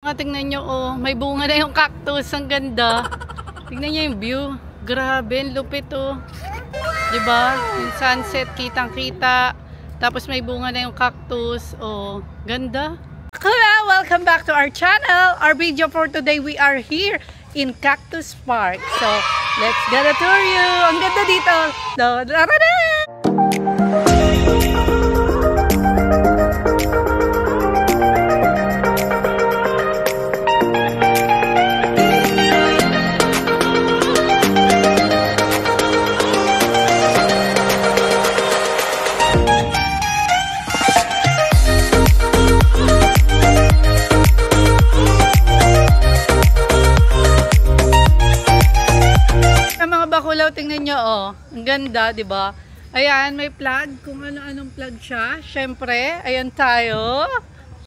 Tingnan nyo, oh, may bunga na yung cactus. Ang ganda. Tingnan nyo yung view. Grabe, lupit, oh. Diba? Yung sunset, kitang-kita. Tapos may bunga na yung cactus. Oh, ganda. Hello! Welcome back to our channel. Our video for today, we are here in Cactus Park. So, let's get a tour you. Ang ganda dito. So, tara na! Tingnan nyo, oh. Ang ganda, di ba? Ayan, may plug. Kung ano-anong plug siya. Siyempre, ayan tayo.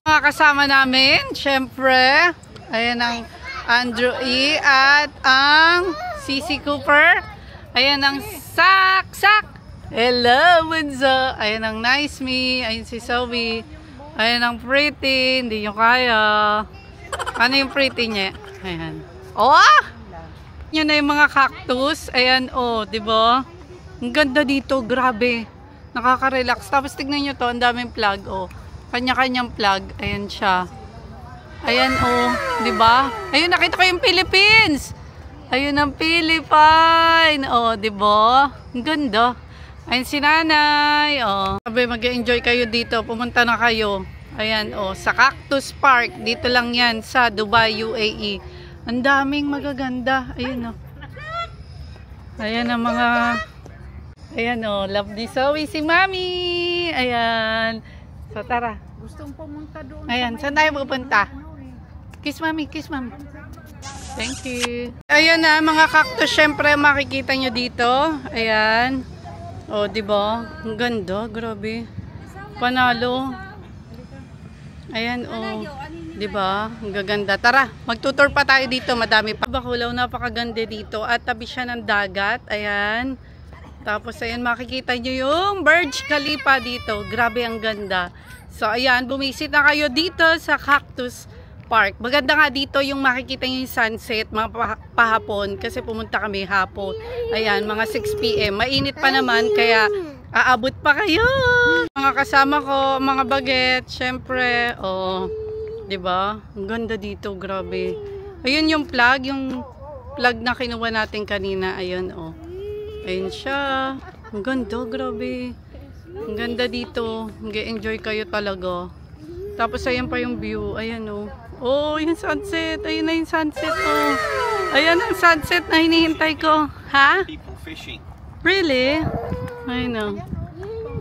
Mga kasama namin, siyempre. Ayan ang Andrew E. at ang CC Cooper. Ayan ang Sak. Hello, Bunso. Ayan ang Nice Me. Ayan si Zoe. Ayan ang Pretty. Hindi nyo kaya. Ano yung Pretty niya? Ayan. Oh! Yan na yung mga cactus. Ayan, oh, di ba? Ang ganda dito, grabe. Nakaka-relax. Tapos tignan nyo to, ang daming plug, oh. Kanya-kanyang plug. Ayan siya. Ayan, oh, di ba? Ayun, nakita ko yung Philippines. Ayun ang Philippine. Oh, di ba? Ang ganda. Ayun si Nanay, oh. Sabi, mag-enjoy kayo dito. Pumunta na kayo. Ayan, oh, sa Cactus Park. Dito lang yan sa Dubai, UAE. Ang daming magaganda. Ayun, oh. Ayan ang mga... Ayan, oh. Love ni Zoe si Mami. Ayan. So, tara. Gustong pumunta doon. Ayan. Saan tayo pupunta? Kiss, Mami. Kiss, Mami. Thank you. Ayan na, mga cactus. Siyempre, makikita nyo dito. Ayan. Oh, diba? Ang ganda. Grabe. Panalo. Ayan, oh. Diba? Ang gaganda. Tara, magtutur pa tayo dito. Madami pa. Bakulaw, napakaganda dito. At tabi siya ng dagat. Ayan. Tapos, ayan, makikita nyo yung Burj Khalifa dito. Grabe, ang ganda. So, ayan, bumisit na kayo dito sa Cactus Park. Maganda nga dito yung makikita nyo yung sunset, mga pahapon. Kasi pumunta kami hapon. Ayan, mga 6 PM. Mainit pa naman, kaya aabot pa kayo. Mga kasama ko, mga baget, syempre, oh. Diba? Ang ganda dito, grabe. Ayun yung plug na kinuha natin kanina. Ayun, oh. Ayun siya. Ang ganda, grabe. Ang ganda dito. Mag-enjoy kayo talaga. Tapos ayan pa yung view. Ayan, oh. Oh, yung sunset. Ayun na yung sunset, oh. Ayan ang sunset na hinihintay ko. Ha? People fishing. Really? Ayun, oh.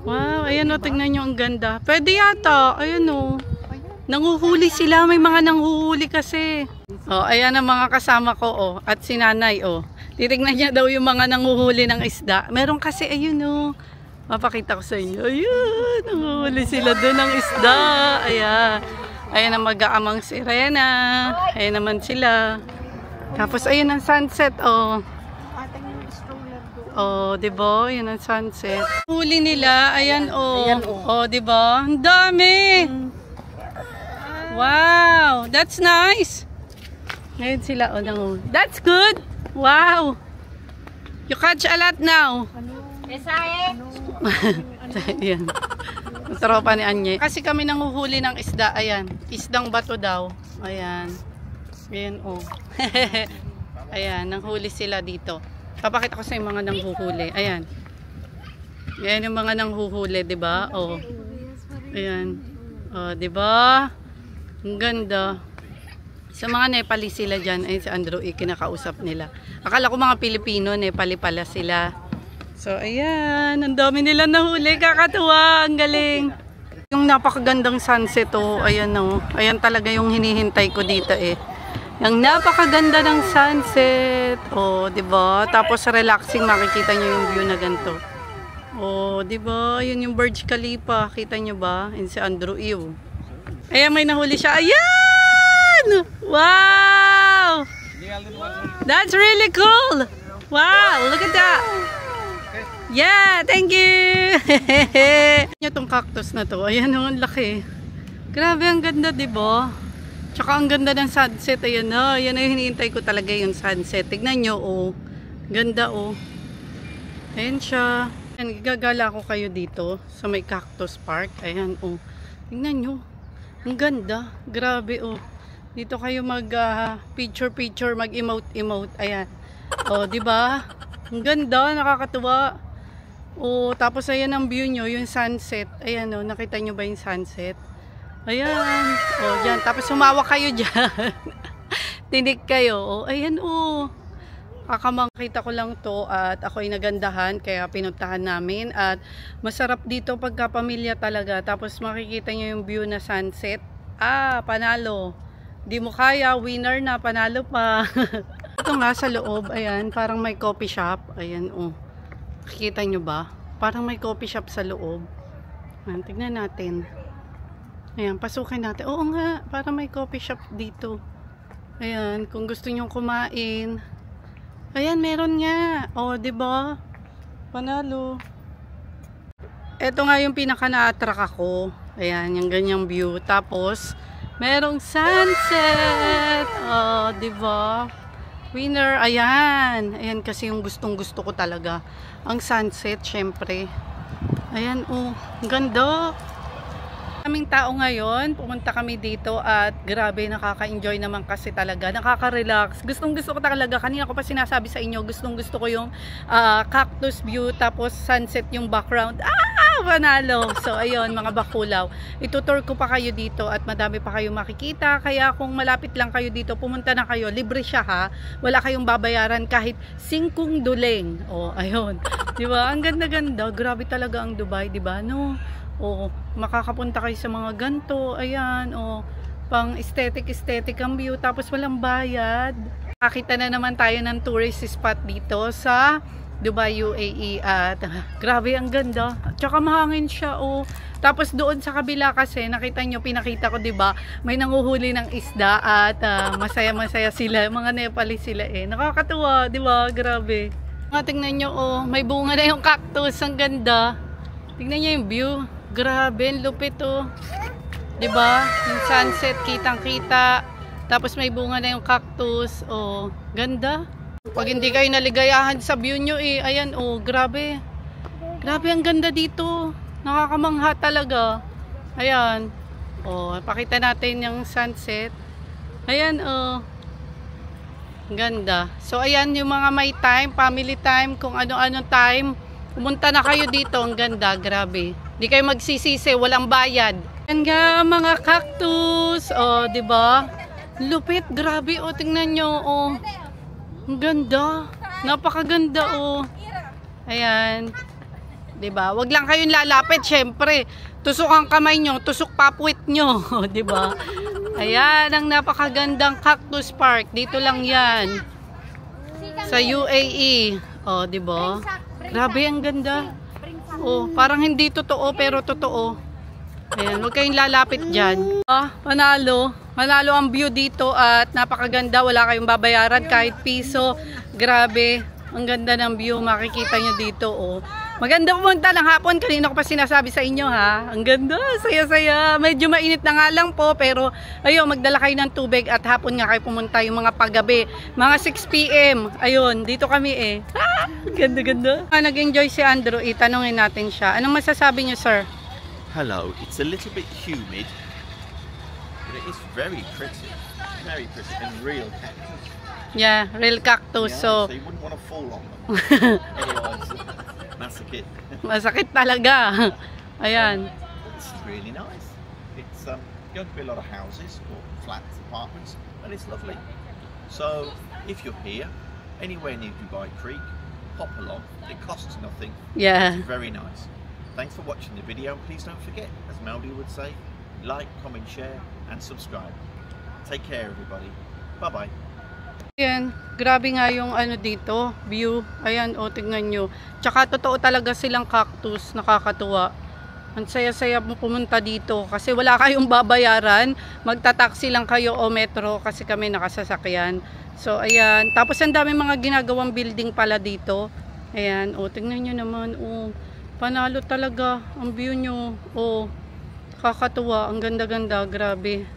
Wow, ayan, oh. Tingnan nyo, ang ganda. Pwede yata. Ayun, oh. Nanguhuli sila, may mga nanguhuli kasi. Oh, ayan ang mga kasama ko, oh, at si Nanay, oh. Titingnan niya daw yung mga nanguhuli ng isda. Meron kasi, ayun, oh. Mapakita ko sa inyo. Ayun, nanguhuli sila doon ng isda. Ayan. Ayan ang mag-aamang sirena. Ayan naman sila. Tapos, ayun ang sunset, oh. Oh, diba? Ayan ang sunset. Huli nila, ayan, oh. Oh, diba? Ang dami! Wow, that's nice. Ngayon sila, oh, nanguhuli. That's good. Wow. You catch a lot now. Ayan. Tropa ni Anye. Kasi kami nanguhuli ng isda. Ayan. Isdang bato daw. Ayan. Ayan, oh. Ayan, nanghuli sila dito. Papakita ko sa yung mga nanghuhuli. Ayan. Ayan yung mga nanghuhuli, diba? Oh. Ayan. Oh, diba? Ang ganda. Sa mga Nepali sila dyan, ay si Andrew, kinakausap nila. Akala ko mga Pilipino, Nepali pala sila. So, ayan. Ang dami nila nahuli. Kakatuwa. Ang galing. Yung napakagandang sunset, oh. Ayan, oh. Ayan talaga yung hinihintay ko dito, eh. Yung napakaganda ng sunset. Oh, diba? Tapos relaxing, makikita nyo yung view na ganito. Oh, diba? Yun yung Burj Khalifa. Kita nyo ba? Yun si Andrew E. Ayan, may nahuli siya. Ayan! Wow! That's really cool! Wow! Look at that! Yeah! Thank you! Itong cactus na to. Ayan, ang laki. Grabe, ang ganda, diba? Tsaka ang ganda ng sunset. Ayan na. Yan na yung hinihintay ko talaga yung sunset. Tignan nyo, oh. Ganda, oh. Ayan siya. Ayan, gagala ko kayo dito sa may Cactus Park. Ayan, oh. Tignan nyo. Ang ganda. Grabe, oh. Dito kayo mag picture-picture, mag-emote-emote. Ayan. Oh, di ba? Ang ganda, nakakatuwa. Oh, tapos ayan ang view nyo, yung sunset. Ayan, oh, nakita nyo ba yung sunset? Ayan. Oh, diyan. Tapos humawak kayo diyan. Tinik kayo. Oh, ayan, oh. Kakamangkita ko lang to at ako'y nagandahan kaya pinuntahan namin at masarap dito pagka pamilya talaga. Tapos makikita nyo yung view na sunset. Ah, panalo. Di mo kaya, winner na, panalo pa. Ito nga sa loob, ayan, parang may coffee shop. Ayan, oh. Nakikita nyo ba? Parang may coffee shop sa loob. Ayan, tignan natin. Ayan, pasukin natin. Oo nga, parang may coffee shop dito. Ayan, kung gusto nyo kumain. Ayan, meron nga. Oh, diba? Panalo. Ito nga yung pinaka na-attract ako. Ayan, yung ganyang view. Tapos, merong sunset. Oh, diba? Winner. Ayan. Ayan kasi yung gustong-gusto ko talaga. Ang sunset, syempre. Ayan, oh. Ganda. Kaming tao ngayon, pumunta kami dito at grabe, nakaka-enjoy naman kasi talaga, nakaka-relax. Gustong-gusto ko talaga, kanina ko pa sinasabi sa inyo, gustong-gusto ko yung cactus view, tapos sunset yung background. Panalo! So, ayun, mga bakulaw. Itutour ko pa kayo dito at madami pa kayo makikita. Kaya kung malapit lang kayo dito, pumunta na kayo. Libre siya ha. Wala kayong babayaran kahit 5 duleng. Oh, ayun. Diba? Ang ganda-ganda. Grabe talaga ang Dubai, diba? No? Oh, makakapunta kayo sa mga ganto. Ayan, oh. Pang aesthetic ang view. Tapos walang bayad. Nakita na naman tayo ng tourist spot dito sa Dubai, UAE at grabe ang ganda. At saka mahangin siya, oh. Tapos doon sa kabila kasi nakita nyo, pinakita ko 'di ba? May nanguhuli ng isda at masaya-masaya sila, mga Nepalese sila eh. Nakakatuwa, 'di ba? Grabe. Tingnan nyo, oh, may bunga na yung cactus, ang ganda. Tingnan nyo yung view. Grabe, ang lupit, oh. 'Di ba? Yung sunset kitang-kita. Tapos may bunga na yung cactus, oh. Ganda. Pag hindi kayo naligayahan sa view nyo eh, ayan oh, grabe. Grabe ang ganda dito. Nakakamangha talaga. Ayan. Oh, pakita natin yung sunset. Ayan oh. Ganda. So ayan yung mga may time, family time, kung ano-ano time. Pumunta na kayo dito, ang ganda, grabe. Hindi kayo magsisisi, walang bayad. Ayan nga mga cactus. Oh, 'di ba? Lupit, grabe oh, tingnan nyo oh. Ang ganda. Napakaganda oh. Ayan. 'Di ba? Wag lang kayong lalapit, syempre. Tusok ang kamay nyo, tusok papuwit nyo, 'di ba? Ayan ang napakagandang Cactus Park. Dito lang 'yan. Sa UAE. Oh, 'di ba? Grabe ang ganda. Oh, parang hindi totoo pero totoo. Ayan, wag kayong lalapit diyan. Panalo. Manalo ang view dito at napakaganda, wala kayong babayaran kahit piso. Grabe, ang ganda ng view, makikita nyo dito oh. Maganda pumunta ng hapon, kanina ko pa sinasabi sa inyo ha. Ang ganda, saya-saya. Medyo mainit na nga lang po pero ayun, magdala kayo ng tubig at hapon nga kayo pumunta yung mga paggabi. Mga 6 PM, ayun, dito kami eh. Ganda-ganda. Nag-enjoy si Andrew, itanungin natin siya. Anong masasabi nyo, sir? Hello, it's a little bit humid. But it is very pretty and real cactus. Yeah, real cactus. Yeah, so you wouldn't want to fall on them. Otherwise, masakit. Masakit talaga. Ayan. It's really nice. It's going to be a lot of houses or flats, apartments, and it's lovely. So if you're here, anywhere near Dubai Creek, pop along. It costs nothing. Yeah. It's very nice. Thanks for watching the video. Please don't forget, as Melody would say, like, comment, share, and subscribe. Take care, everybody. Bye-bye. Ayan, grabe nga yung ano dito, view. Ayan, o, tingnan nyo. Tsaka totoo talaga silang cactus, nakakatuwa. Ang saya-saya mo pumunta dito kasi wala kayong babayaran. Magta-taxi lang kayo o metro kasi kami nakasasakyan. So, ayan. Tapos ang dami mga ginagawang building pala dito. Ayan, o, tingnan nyo naman, o. Panalo talaga ang view nyo. O, kakatuwa. Ang ganda-ganda. Grabe.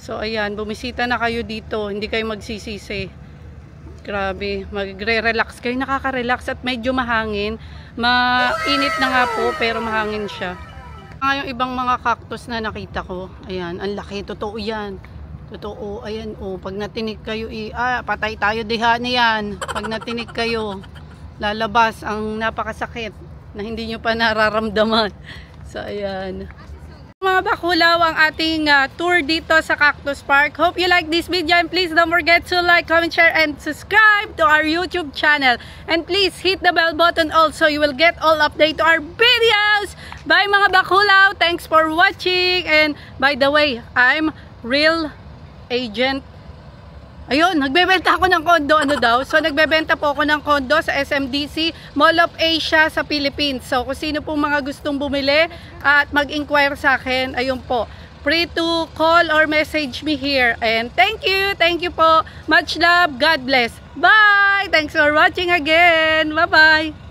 So ayan, bumisita na kayo dito, hindi kayo magsisisi. Grabe, magre-relax kayo, nakaka-relax at medyo mahangin. Mainit na nga po pero mahangin siya. Yung ibang mga cactus na nakita ko, ayan, ang laki, totoo yan. Totoo, ayan, oh, pag natinig kayo, patay tayo diha niyan. Pag natinig kayo, lalabas ang napakasakit na hindi nyo pa nararamdaman. So ayan. Mga bakulaw, ang ating tour dito sa Cactus Park. Hope you like this video and please don't forget to like, comment, share, and subscribe to our YouTube channel. And please hit the bell button also. You will get all update to our videos. Bye mga bakulaw. Thanks for watching. And by the way, I'm Real Agent. Ayun, nagbebenta ako ng kondo, ano daw? So, nagbebenta po ako ng kondo sa SMDC, Mall of Asia sa Philippines. So, kung sino pong mga gustong bumili at mag-inquire sa akin, ayun po. Free to call or message me here. And thank you po. Much love. God bless. Bye! Thanks for watching again. Bye-bye!